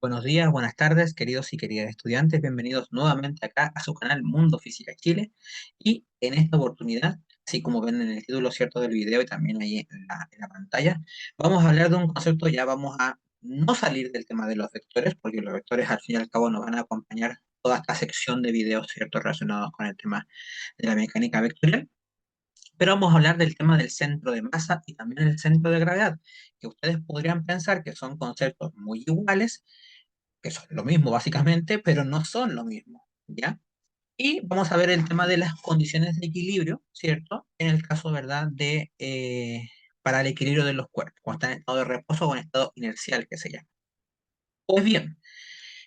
Buenos días, buenas tardes, queridos y queridas estudiantes. Bienvenidos nuevamente acá a su canal Mundo Física Chile. Y en esta oportunidad, así como ven en el título cierto del video y también ahí en la pantalla, vamos a hablar de un concepto. Ya vamos a no salir del tema de los vectores, porque los vectores al fin y al cabo nos van a acompañar toda esta sección de videos cierto relacionados con el tema de la mecánica vectorial. Pero vamos a hablar del tema del centro de masa y también el centro de gravedad, que ustedes podrían pensar que son conceptos muy iguales, que son lo mismo básicamente, pero no son lo mismo, ¿ya? Y vamos a ver el tema de las condiciones de equilibrio, ¿cierto? En el caso, ¿verdad?, para el equilibrio de los cuerpos, cuando están en estado de reposo o en estado inercial, que se llama. Pues bien,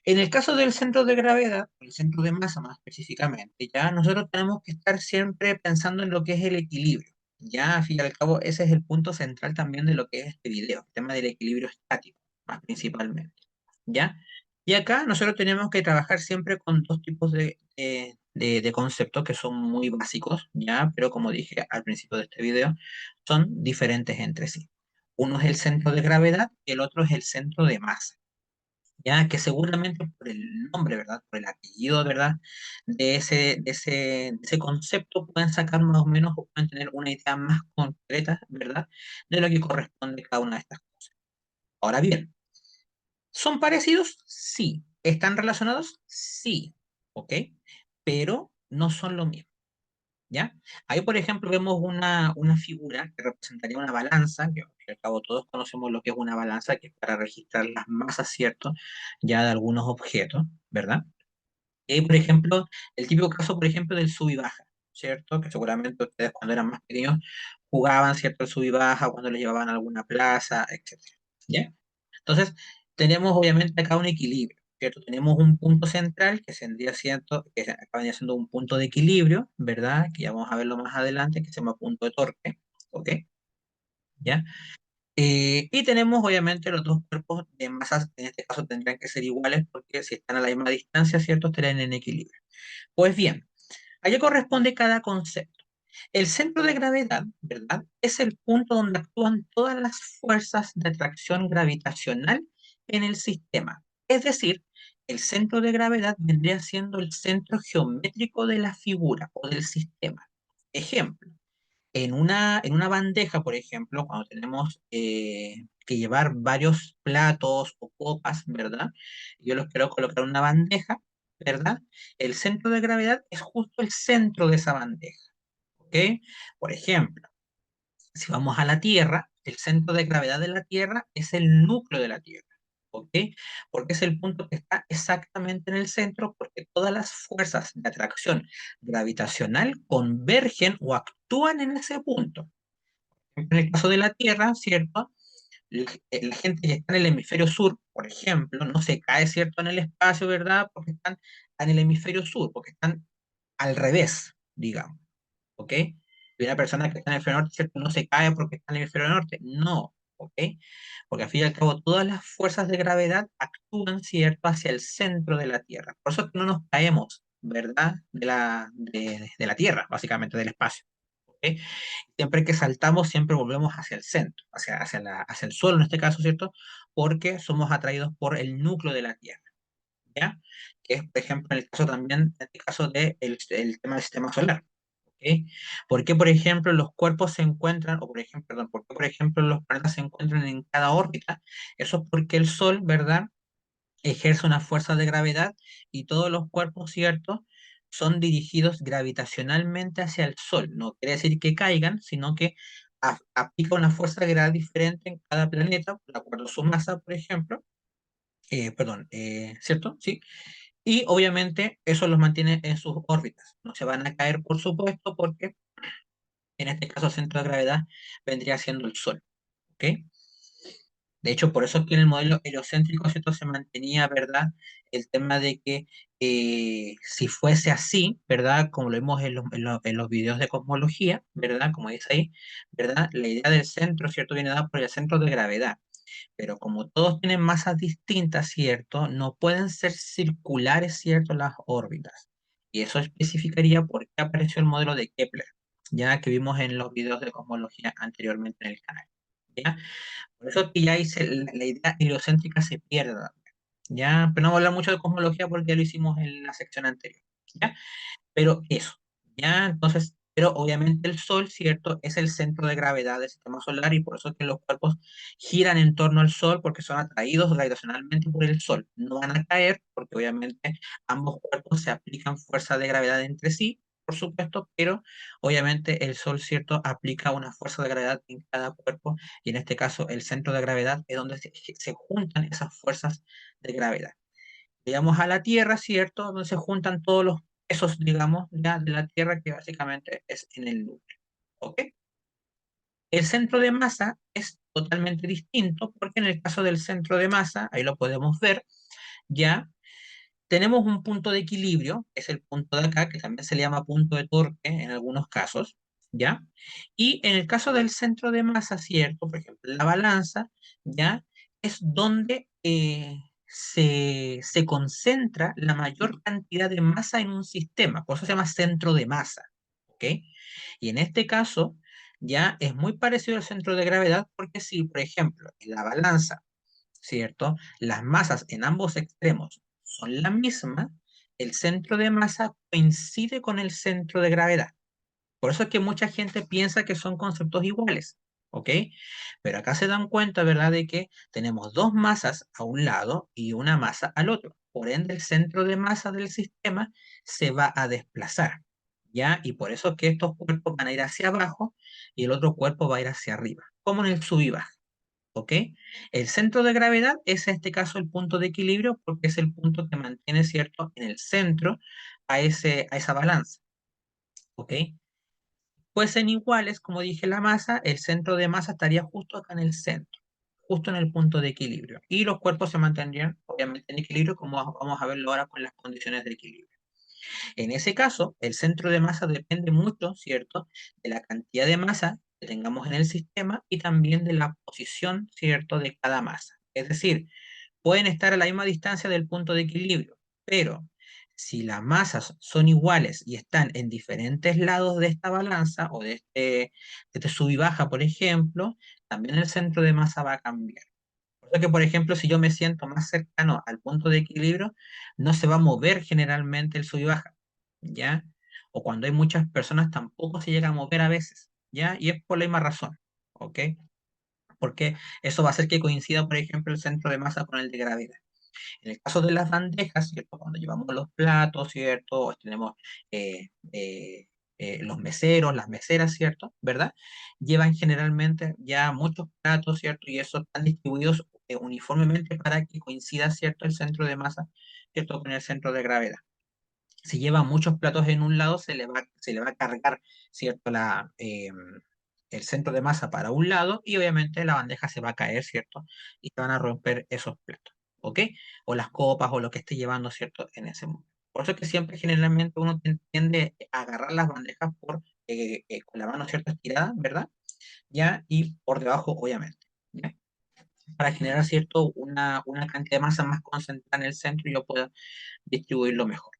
en el caso del centro de gravedad, el centro de masa más específicamente, ya nosotros tenemos que estar siempre pensando en lo que es el equilibrio. Ya, al fin y al cabo, ese es el punto central también de lo que es este video, el tema del equilibrio estático, más principalmente. ¿Ya? Y acá nosotros tenemos que trabajar siempre con dos tipos de conceptos que son muy básicos, ¿ya? Pero como dije al principio de este video, son diferentes entre sí. Uno es el centro de gravedad y el otro es el centro de masa, ¿ya? Que seguramente por el nombre, ¿verdad? Por el apellido, ¿verdad? De ese concepto pueden sacar más o menos o pueden tener una idea más concreta, ¿verdad? De lo que corresponde a cada una de estas cosas. Ahora bien, ¿son parecidos? Sí. ¿Están relacionados? Sí. ¿Ok? Pero no son lo mismo, ¿ya? Ahí, por ejemplo, vemos una figura que representaría una balanza, que al fin y al cabo todos conocemos lo que es una balanza, que es para registrar las masas, ¿cierto? Ya de algunos objetos, ¿verdad? Y, por ejemplo, el típico caso, por ejemplo, del sub y baja, ¿cierto? Que seguramente ustedes cuando eran más pequeños jugaban, ¿cierto? El sub y baja, cuando lo llevaban a alguna plaza, etcétera, ¿ya? Entonces, tenemos obviamente acá un equilibrio, ¿cierto? Tenemos un punto central que vendría siendo, acá vendría siendo un punto de equilibrio, ¿verdad? Que ya vamos a verlo más adelante, que se llama punto de torque, ¿ok? ¿Ya? Y tenemos obviamente los dos cuerpos de masas, en este caso tendrían que ser iguales porque si están a la misma distancia, ¿cierto? Estarían en equilibrio. Pues bien, ¿a qué corresponde cada concepto? El centro de gravedad, ¿verdad? Es el punto donde actúan todas las fuerzas de atracción gravitacional en el sistema. Es decir, el centro de gravedad vendría siendo el centro geométrico de la figura o del sistema. Ejemplo, en una bandeja, por ejemplo, cuando tenemos que llevar varios platos o copas, ¿verdad? Yo los quiero colocar en una bandeja, ¿verdad? El centro de gravedad es justo el centro de esa bandeja, ¿ok? Por ejemplo, si vamos a la Tierra, el centro de gravedad de la Tierra es el núcleo de la Tierra, ¿ok? Porque es el punto que está exactamente en el centro, porque todas las fuerzas de atracción gravitacional convergen o actúan en ese punto. En el caso de la Tierra, ¿cierto? La gente que está en el hemisferio sur, por ejemplo, no se cae, ¿cierto?, en el espacio, ¿verdad? Porque están en el hemisferio sur, porque están al revés, digamos, ¿ok? Y una persona que está en el hemisferio norte, ¿cierto?, no se cae porque está en el hemisferio norte, no, ¿ok? Porque al fin y al cabo todas las fuerzas de gravedad actúan, ¿cierto?, hacia el centro de la Tierra. Por eso es que no nos caemos, ¿verdad?, de la Tierra, básicamente del espacio. ¿Ok? Siempre que saltamos, siempre volvemos hacia el centro, hacia el suelo en este caso, ¿cierto? Porque somos atraídos por el núcleo de la Tierra, ¿ya? Que es, por ejemplo, en el caso también, en este caso el tema del sistema solar, ¿ok? ¿Por qué, por ejemplo, los cuerpos se encuentran, o por ejemplo, perdón, por qué, por ejemplo, los planetas se encuentran en cada órbita? Eso es porque el Sol, ¿verdad?, ejerce una fuerza de gravedad y todos los cuerpos, ¿cierto?, son dirigidos gravitacionalmente hacia el Sol. No quiere decir que caigan, sino que aplica una fuerza de gravedad diferente en cada planeta, de acuerdo a su masa, por ejemplo. Perdón, ¿cierto? Sí. Y obviamente eso los mantiene en sus órbitas. No se van a caer, por supuesto, porque en este caso el centro de gravedad vendría siendo el Sol. ¿Ok? De hecho, por eso es que en el modelo heliocéntrico, ¿cierto?, se mantenía, ¿verdad?, el tema de que si fuese así, ¿verdad?, como lo vimos en los videos de cosmología, ¿verdad?, como dice ahí, ¿verdad?, la idea del centro, ¿cierto?, viene dada por el centro de gravedad. Pero como todos tienen masas distintas, ¿cierto?, no pueden ser circulares, ¿cierto?, las órbitas. Y eso especificaría por qué apareció el modelo de Kepler, ya que vimos en los videos de cosmología anteriormente en el canal. ¿Ya? Por eso es que ya hice la idea heliocéntrica se pierde. ¿ya? Pero no vamos a hablar mucho de cosmología porque ya lo hicimos en la sección anterior, ¿ya? Pero eso, ¿ya? Entonces, pero obviamente el Sol, ¿cierto? Es el centro de gravedad del sistema solar y por eso es que los cuerpos giran en torno al Sol porque son atraídos gravitacionalmente por el Sol. No van a caer porque obviamente ambos cuerpos se aplican fuerza de gravedad entre sí, por supuesto, pero obviamente el Sol, ¿cierto? Aplica una fuerza de gravedad en cada cuerpo y en este caso el centro de gravedad es donde se juntan esas fuerzas de gravedad. Llegamos a la Tierra, ¿cierto? Donde se juntan todos los pesos, digamos, ya de la Tierra, que básicamente es en el núcleo. ¿Ok? El centro de masa es totalmente distinto porque en el caso del centro de masa, ahí lo podemos ver, ya tenemos un punto de equilibrio, que es el punto de acá, que también se le llama punto de torque en algunos casos, ¿ya? Y en el caso del centro de masa, ¿cierto? Por ejemplo, la balanza, ¿ya? Es donde se concentra la mayor cantidad de masa en un sistema, por eso se llama centro de masa, ¿ok? Y en este caso, ya es muy parecido al centro de gravedad, porque si, por ejemplo, en la balanza, ¿cierto? Las masas en ambos extremos son la misma, el centro de masa coincide con el centro de gravedad. Por eso es que mucha gente piensa que son conceptos iguales, ¿ok? Pero acá se dan cuenta, ¿verdad?, de que tenemos dos masas a un lado y una masa al otro. Por ende, el centro de masa del sistema se va a desplazar, ¿ya? Y por eso es que estos cuerpos van a ir hacia abajo y el otro cuerpo va a ir hacia arriba, como en el sub y baja. ¿Ok? El centro de gravedad es en este caso el punto de equilibrio porque es el punto que mantiene, ¿cierto?, en el centro a esa balanza. ¿Ok? Fuesen iguales, como dije, la masa, el centro de masa estaría justo acá en el centro, justo en el punto de equilibrio. Y los cuerpos se mantendrían, obviamente, en equilibrio, como vamos a verlo ahora con las condiciones de equilibrio. En ese caso, el centro de masa depende mucho, ¿cierto?, de la cantidad de masa que tengamos en el sistema y también de la posición, ¿cierto?, de cada masa. Es decir, pueden estar a la misma distancia del punto de equilibrio, pero si las masas son iguales y están en diferentes lados de esta balanza o de este sub y baja, por ejemplo, también el centro de masa va a cambiar. Por eso que, por ejemplo, si yo me siento más cercano al punto de equilibrio, no se va a mover generalmente el sub y baja, ¿ya? O cuando hay muchas personas tampoco se llega a mover a veces, ¿ya? Y es por la misma razón, ¿ok? Porque eso va a hacer que coincida, por ejemplo, el centro de masa con el de gravedad. En el caso de las bandejas, ¿cierto? Cuando llevamos los platos, ¿cierto? O tenemos eh, eh, los meseros, las meseras, ¿cierto? ¿Verdad? Llevan generalmente ya muchos platos, ¿cierto? Y esos están distribuidos uniformemente para que coincida, ¿cierto? El centro de masa, ¿cierto? Con el centro de gravedad. Si lleva muchos platos en un lado, se le va a cargar, ¿cierto? El centro de masa para un lado y obviamente la bandeja se va a caer, ¿cierto? Y se van a romper esos platos, ¿ok? O las copas o lo que esté llevando, ¿cierto? En ese momento. Por eso es que siempre generalmente uno tiende a agarrar las bandejas con la mano, ¿cierto? Estirada, ¿verdad? ¿Ya? Y por debajo, obviamente, ¿ya? Para generar, ¿cierto? Una cantidad de masa más concentrada en el centro y yo pueda distribuirlo mejor.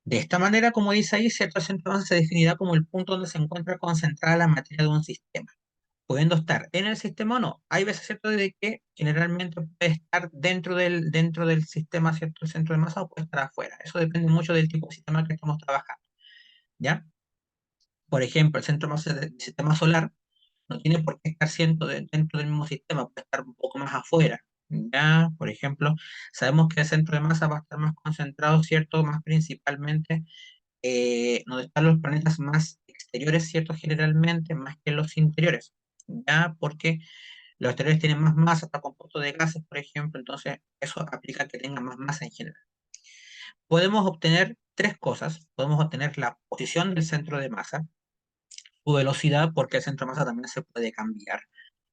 De esta manera, como dice ahí, cierto centro de masa se definirá como el punto donde se encuentra concentrada la materia de un sistema, pudiendo estar en el sistema o no. Hay veces, ¿cierto?, de que generalmente puede estar dentro del sistema, ¿cierto?, el centro de masa o puede estar afuera. Eso depende mucho del tipo de sistema que estamos trabajando, ¿ya? Por ejemplo, el centro de masa del sistema solar no tiene por qué estar dentro del mismo sistema, puede estar un poco más afuera. Ya, por ejemplo, sabemos que el centro de masa va a estar más concentrado, ¿cierto? Más principalmente donde están los planetas más exteriores, ¿cierto? Generalmente, más que los interiores, ¿ya? Porque los exteriores tienen más masa, está compuesto de gases, por ejemplo, entonces eso aplica que tenga más masa en general. Podemos obtener tres cosas. Podemos obtener la posición del centro de masa, su velocidad, porque el centro de masa también se puede cambiar,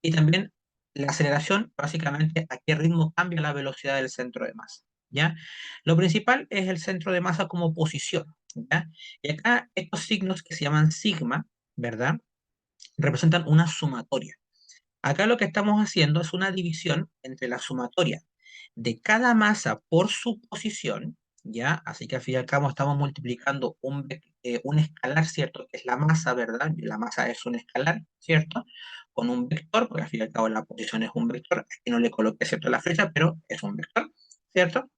y también la aceleración, básicamente a qué ritmo cambia la velocidad del centro de masa, ¿ya? Lo principal es el centro de masa como posición, ¿ya? Y acá estos signos que se llaman sigma, ¿verdad? Representan una sumatoria. Acá lo que estamos haciendo es una división entre la sumatoria de cada masa por su posición, ¿ya? Así que al fin y al cabo estamos multiplicando un escalar, ¿cierto? Que es la masa, ¿verdad? La masa es un escalar, ¿cierto? con un vector, porque al fin y al cabo la posición es un vector, aquí no le coloqué, ¿cierto?, la flecha, pero es un vector, ¿cierto?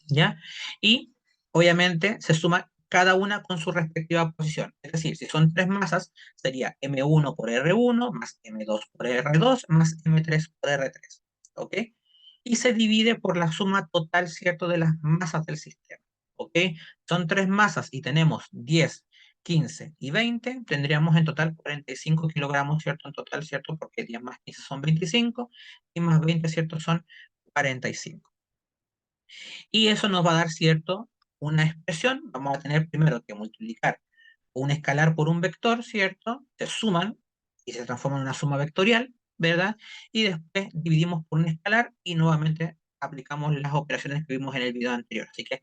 ¿Ya? Y obviamente se suma cada una con su respectiva posición. Es decir, si son tres masas, sería M1 por R1 más M2 por R2 más M3 por R3. ¿Ok? Y se divide por la suma total, ¿cierto?, de las masas del sistema. ¿Ok? Son tres masas y tenemos 10, 15 y 20. Tendríamos en total 45 kilogramos, ¿cierto? En total, ¿cierto? Porque 10 más 15 son 25 y más 20, ¿cierto? Son 45. Y eso nos va a dar, ¿cierto?, una expresión. Vamos a tener primero que multiplicar un escalar por un vector, ¿cierto? Se suman y se transforman en una suma vectorial, ¿verdad? Y después dividimos por un escalar y nuevamente aplicamos las operaciones que vimos en el video anterior. Así que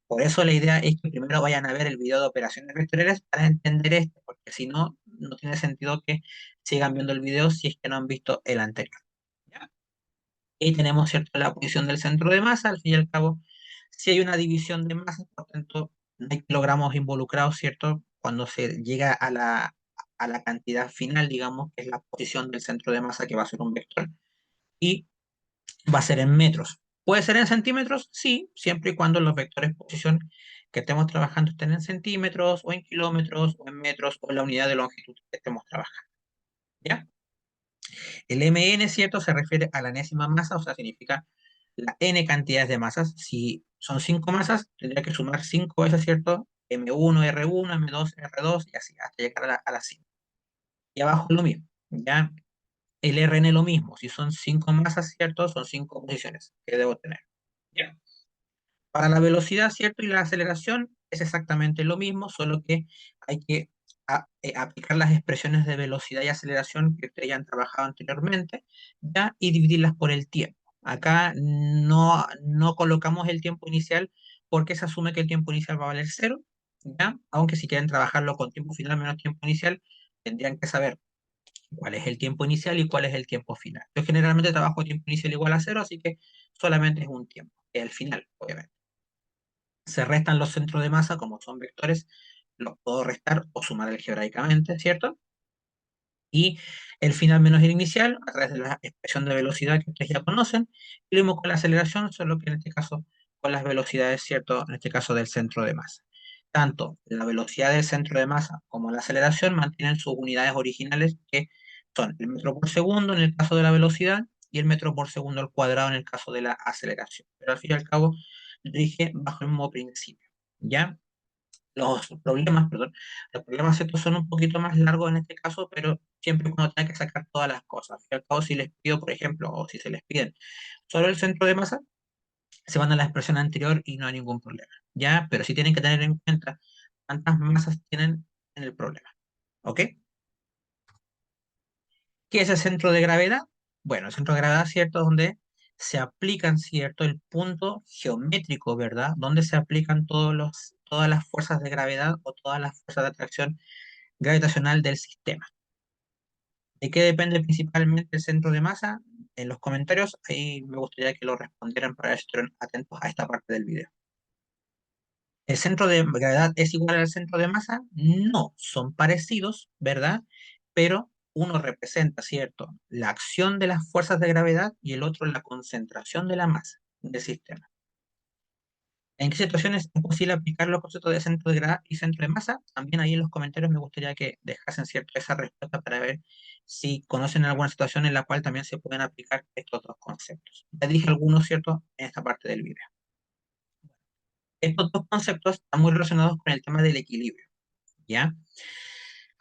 por eso la idea es que primero vayan a ver el video de operaciones vectoriales para entender esto, porque si no, no tiene sentido que sigan viendo el video si es que no han visto el anterior. ¿Ya? Y tenemos, ¿cierto?, la posición del centro de masa. Al fin y al cabo, si hay una división de masas, por tanto, no hay kilogramos involucrados, ¿cierto? Cuando se llega a la cantidad final, digamos, que es la posición del centro de masa, que va a ser un vector, y va a ser en metros. ¿Puede ser en centímetros? Sí, siempre y cuando los vectores posición que estemos trabajando estén en centímetros, o en kilómetros, o en metros, o en la unidad de longitud que estemos trabajando. ¿Ya? El mn, ¿cierto?, se refiere a la enésima masa, o sea, significa la n cantidades de masas. Si son 5 masas, tendría que sumar 5 veces, ¿cierto? M1, R1, M2, R2 y así, hasta llegar a la 5. Y abajo lo mismo, ¿ya? El Rn lo mismo. Si son 5 masas, ¿cierto? Son 5 posiciones que debo tener. ¿Ya? Para la velocidad, ¿cierto? Y la aceleración es exactamente lo mismo, solo que hay que aplicar las expresiones de velocidad y aceleración que ustedes ya han trabajado anteriormente, ¿ya? Y dividirlas por el tiempo. Acá no colocamos el tiempo inicial porque se asume que el tiempo inicial va a valer cero, ¿ya? Aunque si quieren trabajarlo con tiempo final menos tiempo inicial, tendrían que saber cuál es el tiempo inicial y cuál es el tiempo final. Yo generalmente trabajo tiempo inicial igual a cero, así que solamente es un tiempo, que es el final, obviamente. Se restan los centros de masa, como son vectores, los puedo restar o sumar algebraicamente, ¿cierto? Y el final menos el inicial, a través de la expresión de velocidad que ustedes ya conocen, y lo mismo con la aceleración, solo que en este caso con las velocidades, ¿cierto? En este caso del centro de masa. Tanto la velocidad del centro de masa como la aceleración mantienen sus unidades originales, que son el metro por segundo en el caso de la velocidad y el metro por segundo al cuadrado en el caso de la aceleración. Pero al fin y al cabo rige bajo el mismo principio. ¿Ya? Perdón, los problemas estos son un poquito más largos en este caso, pero siempre cuando tenga que sacar todas las cosas. Al fin y al cabo, si les pido, por ejemplo, o si se les piden solo el centro de masa, se van a la expresión anterior y no hay ningún problema. ¿Ya? Pero sí tienen que tener en cuenta cuántas masas tienen en el problema. ¿Ok? ¿Qué es el centro de gravedad? Bueno, el centro de gravedad, ¿cierto? Donde se aplican, ¿cierto? El punto geométrico, ¿verdad? Donde se aplican todas las fuerzas de gravedad o todas las fuerzas de atracción gravitacional del sistema. ¿De qué depende principalmente el centro de masa? En los comentarios, ahí me gustaría que lo respondieran para estar atentos a esta parte del video. ¿El centro de gravedad es igual al centro de masa? No, son parecidos, ¿verdad? Pero uno representa, ¿cierto?, la acción de las fuerzas de gravedad y el otro la concentración de la masa del sistema. ¿En qué situaciones es posible aplicar los conceptos de centro de gravedad y centro de masa? También ahí en los comentarios me gustaría que dejasen, ¿cierto?, esa respuesta para ver si conocen alguna situación en la cual también se pueden aplicar estos dos conceptos. Ya dije algunos, ¿cierto?, en esta parte del video. Estos dos conceptos están muy relacionados con el tema del equilibrio, ¿ya?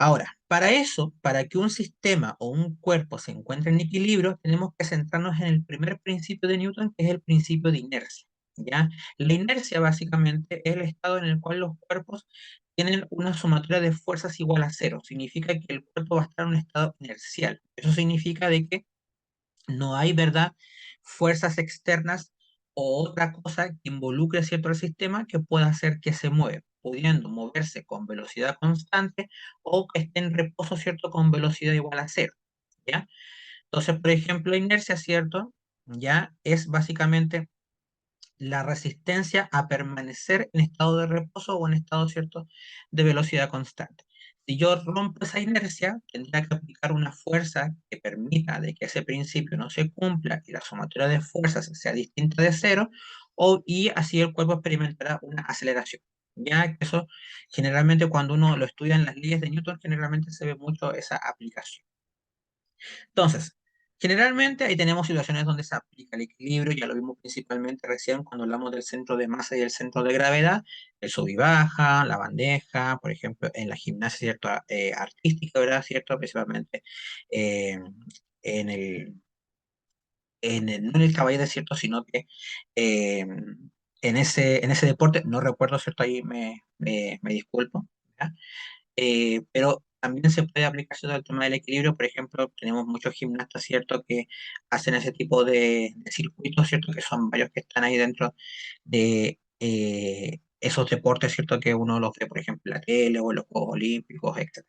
Ahora, para eso, para que un sistema o un cuerpo se encuentre en equilibrio, tenemos que centrarnos en el primer principio de Newton, que es el principio de inercia, ¿ya? La inercia básicamente es el estado en el cual los cuerpos tienen una sumatoria de fuerzas igual a cero. Significa que el cuerpo va a estar en un estado inercial. Eso significa de que no hay, ¿verdad?, fuerzas externas o otra cosa que involucre, ¿cierto?, al sistema que pueda hacer que se mueva, pudiendo moverse con velocidad constante o que esté en reposo, ¿cierto?, con velocidad igual a cero, ¿ya? Entonces, por ejemplo, la inercia, ¿cierto?, ya es básicamente la resistencia a permanecer en estado de reposo o en estado, ¿cierto?, de velocidad constante. Si yo rompo esa inercia, tendría que aplicar una fuerza que permita de que ese principio no se cumpla y la sumatoria de fuerzas sea distinta de cero, y así el cuerpo experimentará una aceleración. Ya que eso, generalmente cuando uno lo estudia en las leyes de Newton, generalmente se ve mucho esa aplicación. Entonces, generalmente ahí tenemos situaciones donde se aplica el equilibrio, ya lo vimos principalmente recién cuando hablamos del centro de masa y el centro de gravedad, el sub y baja, la bandeja, por ejemplo, en la gimnasia, ¿cierto? Artística, ¿verdad? ¿Cierto? Principalmente eh, en no en el caballete, ¿cierto? Sino que eh, en ese deporte, no recuerdo, ¿cierto? Ahí me disculpo, ¿ya? Pero también se puede aplicar todo el tema del equilibrio. Por ejemplo, tenemos muchos gimnastas, ¿cierto?, que hacen ese tipo de circuitos, ¿cierto?, que son varios que están ahí dentro de esos deportes, ¿cierto?, que uno los ve, por ejemplo, en la tele o en los Juegos Olímpicos, etc.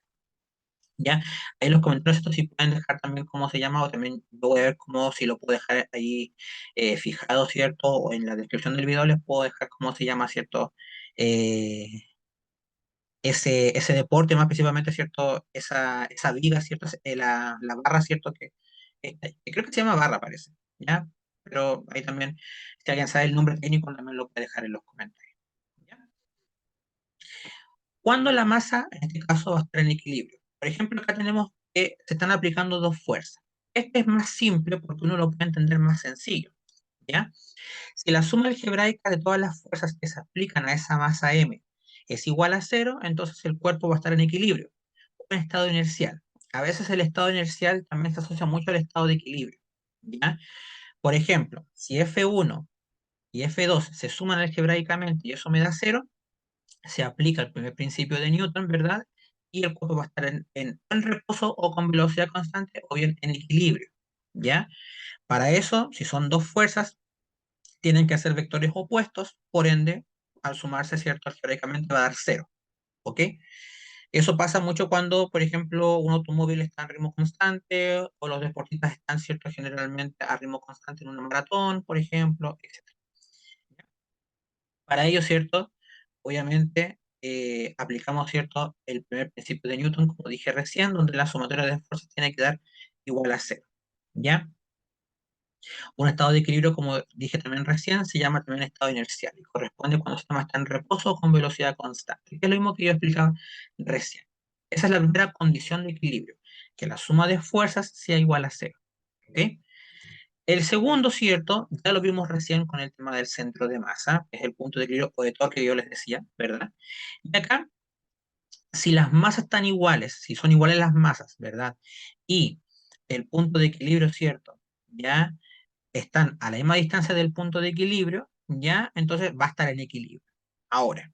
¿Ya? Ahí en los comentarios estos sí pueden dejar también cómo se llama, o también yo voy a ver cómo, si lo puedo dejar ahí fijado, ¿cierto? O en la descripción del video les puedo dejar cómo se llama, ¿cierto? Eh, ese deporte, más específicamente, ¿cierto? Esa viga, ¿cierto? La barra, ¿cierto? Que creo que se llama barra, parece, ¿ya? Pero ahí también, si alguien sabe el nombre técnico, también lo puede dejar en los comentarios, ¿ya? Cuando la masa, en este caso, va a estar en equilibrio. Por ejemplo, acá tenemos que se están aplicando dos fuerzas. Este es más simple porque uno lo puede entender más sencillo, ¿ya? Si la suma algebraica de todas las fuerzas que se aplican a esa masa M es igual a cero, entonces el cuerpo va a estar en equilibrio, un estado inercial. A veces el estado inercial también se asocia mucho al estado de equilibrio, ¿ya? Por ejemplo, si F1 y F2 se suman algebraicamente y eso me da cero, se aplica el primer principio de Newton, ¿verdad? Y el cuerpo va a estar en reposo o con velocidad constante o bien en equilibrio, ¿ya? Para eso, si son dos fuerzas, tienen que ser vectores opuestos, por ende, al sumarse, ¿cierto? Algebraicamente va a dar cero, ¿ok? Eso pasa mucho cuando, por ejemplo, un automóvil está en ritmo constante o los deportistas están, ¿cierto? Generalmente a ritmo constante en una maratón, por ejemplo, etc. Para ello, ¿cierto? Obviamente, aplicamos, ¿cierto? El primer principio de Newton, como dije recién, donde la sumatoria de fuerzas tiene que dar igual a cero, ¿ya? Un estado de equilibrio, como dije también recién, se llama también estado inercial y corresponde cuando el sistema está en reposo con velocidad constante, que es lo mismo que yo explicaba recién. Esa es la primera condición de equilibrio, que la suma de fuerzas sea igual a cero. ¿Ok? El segundo, ¿cierto? Ya lo vimos recién con el tema del centro de masa, que es el punto de equilibrio o de torque que yo les decía, ¿verdad? Y acá, si las masas están iguales, si son iguales las masas, ¿verdad? Y el punto de equilibrio, ¿cierto? Ya están a la misma distancia del punto de equilibrio, ¿ya? Entonces va a estar en equilibrio. Ahora,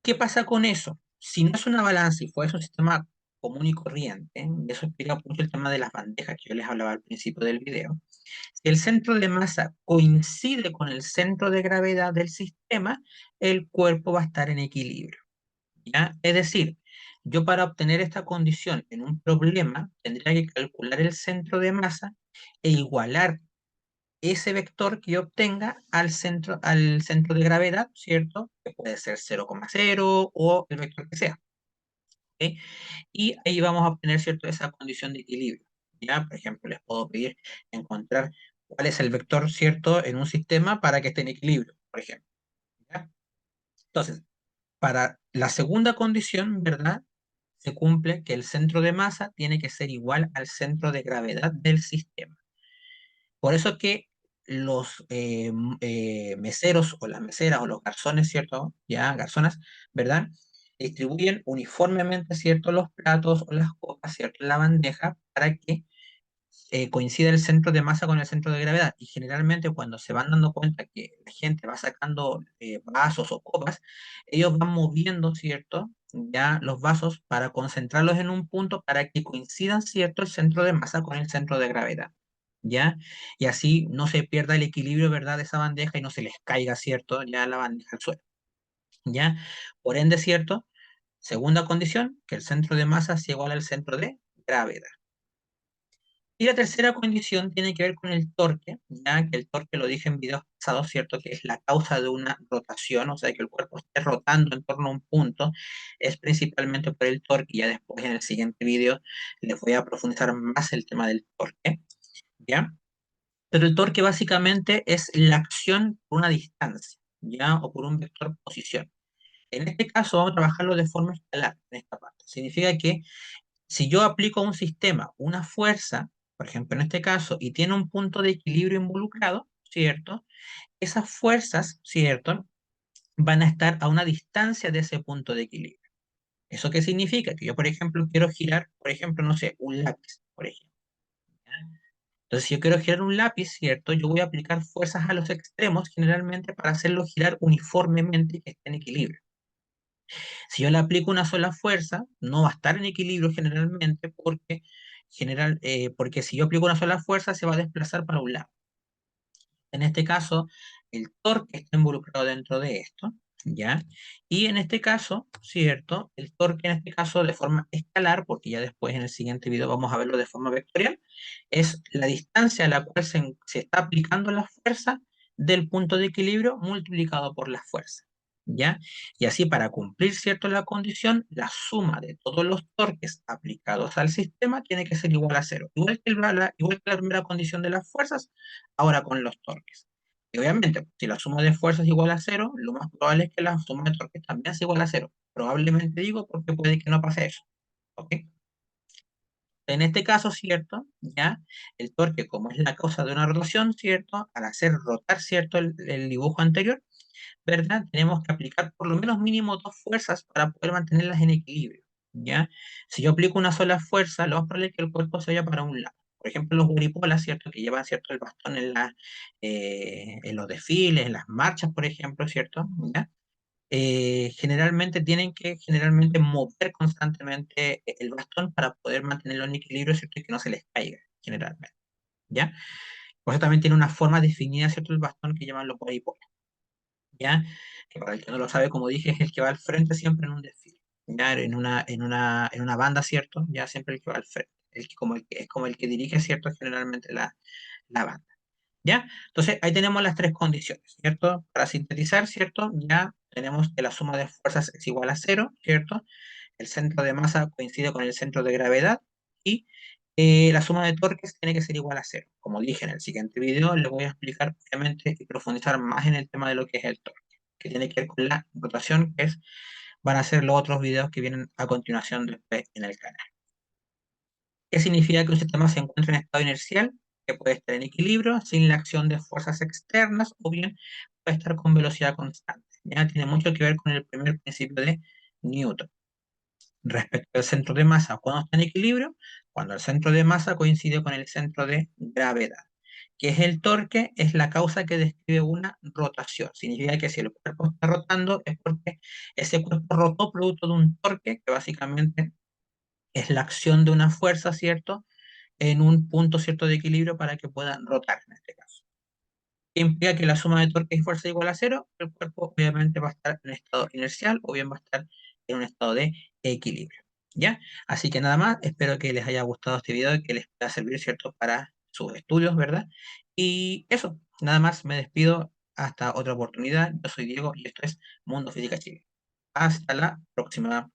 ¿qué pasa con eso? Si no es una balanza y fuese un sistema común y corriente, y eso explica mucho el tema de las bandejas que yo les hablaba al principio del video, si el centro de masa coincide con el centro de gravedad del sistema, el cuerpo va a estar en equilibrio, ¿ya? Es decir, yo para obtener esta condición en un problema tendría que calcular el centro de masa e igualar ese vector que yo obtenga al centro de gravedad, ¿cierto? Que puede ser 0,0 o el vector que sea. ¿Ok? Y ahí vamos a obtener, ¿cierto? Esa condición de equilibrio. ¿Ya? Por ejemplo, les puedo pedir encontrar cuál es el vector, ¿cierto? En un sistema para que esté en equilibrio, por ejemplo. ¿Ya? Entonces, para la segunda condición, ¿verdad? Se cumple que el centro de masa tiene que ser igual al centro de gravedad del sistema. Por eso es que los meseros o las meseras o los garzones, ¿cierto? Ya, garzonas, ¿verdad? Distribuyen uniformemente, ¿cierto? Los platos o las copas, ¿cierto? En la bandeja para que coincida el centro de masa con el centro de gravedad. Y generalmente cuando se van dando cuenta que la gente va sacando vasos o copas, ellos van moviendo, ¿cierto? Ya los vasos para concentrarlos en un punto para que coincidan, ¿cierto? El centro de masa con el centro de gravedad. ¿Ya? Y así no se pierda el equilibrio, ¿verdad? De esa bandeja y no se les caiga, ¿cierto? Ya la bandeja al suelo. ¿Ya? Por ende, ¿cierto? Segunda condición, que el centro de masa sea igual al centro de gravedad. Y la tercera condición tiene que ver con el torque, ya que el torque lo dije en videos pasados, ¿cierto? Que es la causa de una rotación, o sea, que el cuerpo esté rotando en torno a un punto, es principalmente por el torque. Ya después en el siguiente video les voy a profundizar más el tema del torque, ¿ya? Pero el torque básicamente es la acción por una distancia, ¿ya? O por un vector posición. En este caso vamos a trabajarlo de forma escalar en esta parte. Significa que si yo aplico a un sistema una fuerza, por ejemplo en este caso, y tiene un punto de equilibrio involucrado, ¿cierto? Esas fuerzas, ¿cierto? Van a estar a una distancia de ese punto de equilibrio. ¿Eso qué significa? Que yo, por ejemplo, quiero girar, por ejemplo, no sé, un lápiz, por ejemplo. ¿Ya? Entonces, si yo quiero girar un lápiz, ¿cierto? Yo voy a aplicar fuerzas a los extremos generalmente para hacerlo girar uniformemente y que esté en equilibrio. Si yo le aplico una sola fuerza, no va a estar en equilibrio generalmente porque si yo aplico una sola fuerza se va a desplazar para un lado. En este caso, el torque está involucrado dentro de esto, ¿ya? Y en este caso, ¿cierto? El torque en este caso de forma escalar, porque ya después en el siguiente video vamos a verlo de forma vectorial, es la distancia a la cual se está aplicando la fuerza del punto de equilibrio multiplicado por la fuerza, ¿ya? Y así para cumplir, ¿cierto? La condición, la suma de todos los torques aplicados al sistema tiene que ser igual a cero. Igual que la primera condición de las fuerzas, ahora con los torques. Y obviamente, si la suma de fuerzas es igual a cero, lo más probable es que la suma de torques también sea igual a cero. Probablemente digo porque puede que no pase eso. ¿Ok? En este caso, ¿cierto? Ya el torque, como es la causa de una rotación, ¿cierto? Al hacer rotar, ¿cierto? El dibujo anterior, ¿verdad? Tenemos que aplicar por lo menos mínimo dos fuerzas para poder mantenerlas en equilibrio, ¿ya? Si yo aplico una sola fuerza, lo más probable es que el cuerpo se vaya para un lado. Por ejemplo, los guaripolas, ¿cierto? Que llevan, ¿cierto? El bastón en los desfiles, en las marchas, por ejemplo, ¿cierto? ¿Ya? Generalmente tienen que generalmente mover constantemente el bastón para poder mantenerlo en equilibrio, ¿cierto? Y que no se les caiga, generalmente, ¿ya? Por eso también tiene una forma definida, ¿cierto? El bastón que llaman los guaripolas. ¿Ya? Que para el que no lo sabe, como dije, es el que va al frente siempre en un desfile, ¿ya? En una banda, ¿cierto? Ya siempre el que va al frente, es como el que dirige, ¿cierto? Generalmente la banda, ¿ya? Entonces, ahí tenemos las tres condiciones, ¿cierto? Para sintetizar, ¿cierto? Ya tenemos que la suma de fuerzas es igual a cero, ¿cierto? El centro de masa coincide con el centro de gravedad y la suma de torques tiene que ser igual a cero. Como dije en el siguiente video, les voy a explicar obviamente y profundizar más en el tema de lo que es el torque, que tiene que ver con la rotación, van a ser los otros videos que vienen a continuación después en el canal. ¿Qué significa que un sistema se encuentra en estado inercial? Que puede estar en equilibrio sin la acción de fuerzas externas o bien puede estar con velocidad constante. Ya tiene mucho que ver con el primer principio de Newton. Respecto al centro de masa, cuando está en equilibrio, cuando el centro de masa coincide con el centro de gravedad. ¿Qué es el torque? Es la causa que describe una rotación. Significa que si el cuerpo está rotando es porque ese cuerpo rotó producto de un torque, que básicamente es la acción de una fuerza, ¿cierto? En un punto, ¿cierto? De equilibrio para que pueda rotar en este caso. ¿Qué implica que la suma de torque y fuerza es igual a cero? El cuerpo obviamente va a estar en estado inercial o bien va a estar en un estado de equilibrio. ¿Ya? Así que nada más, espero que les haya gustado este video y que les pueda servir, ¿cierto? Para sus estudios, ¿verdad? Y eso, nada más, me despido. Hasta otra oportunidad. Yo soy Diego y esto es Mundo Física Chile. Hasta la próxima.